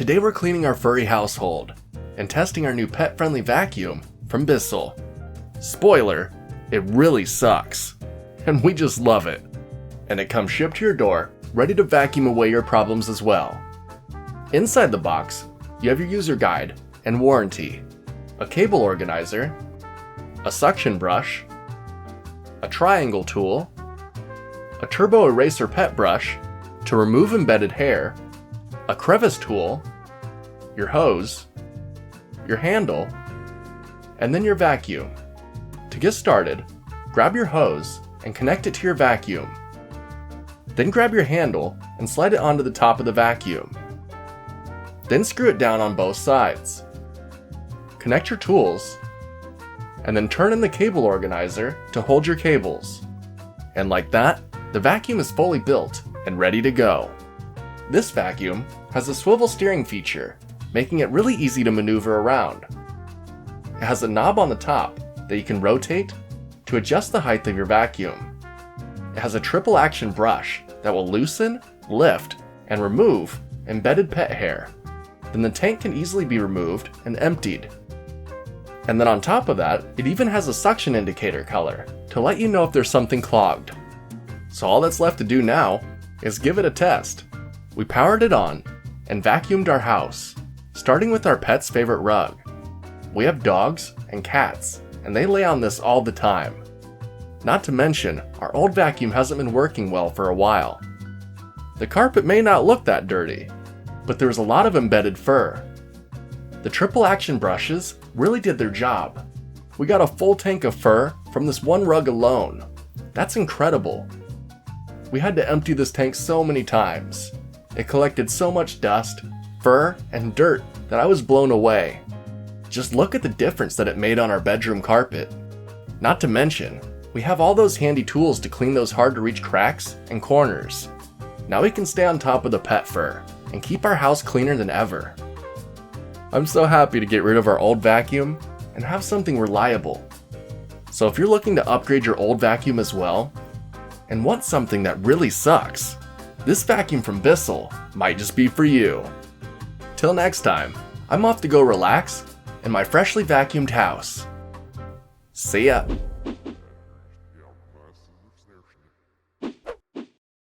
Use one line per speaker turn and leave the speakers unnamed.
Today we're cleaning our furry household and testing our new pet-friendly vacuum from BISSELL. Spoiler, it really sucks, and we just love it. And it comes shipped to your door, ready to vacuum away your problems as well. Inside the box, you have your user guide and warranty, a cable organizer, a suction brush, a triangle tool, a turbo eraser pet brush to remove embedded hair, a crevice tool, your hose, your handle, and then your vacuum. To get started, grab your hose and connect it to your vacuum. Then grab your handle and slide it onto the top of the vacuum. Then screw it down on both sides. Connect your tools, and then turn in the cable organizer to hold your cables. And like that, the vacuum is fully built and ready to go. This vacuum has a swivel steering feature, making it really easy to maneuver around. It has a knob on the top that you can rotate to adjust the height of your vacuum. It has a triple action brush that will loosen, lift, and remove embedded pet hair. Then the tank can easily be removed and emptied. And then on top of that, it even has a suction indicator color to let you know if there's something clogged. So all that's left to do now is give it a test. We powered it on and vacuumed our house, starting with our pet's favorite rug. We have dogs and cats, and they lay on this all the time. Not to mention, our old vacuum hasn't been working well for a while. The carpet may not look that dirty, but there's a lot of embedded fur. The triple action brushes really did their job. We got a full tank of fur from this one rug alone. That's incredible. We had to empty this tank so many times. It collected so much dust, fur, and dirt that I was blown away. Just look at the difference that it made on our bedroom carpet. Not to mention, we have all those handy tools to clean those hard to reach cracks and corners. Now we can stay on top of the pet fur and keep our house cleaner than ever. I'm so happy to get rid of our old vacuum and have something reliable. So if you're looking to upgrade your old vacuum as well, and want something that really sucks, this vacuum from BISSELL might just be for you. Till next time, I'm off to go relax in my freshly vacuumed house. See ya!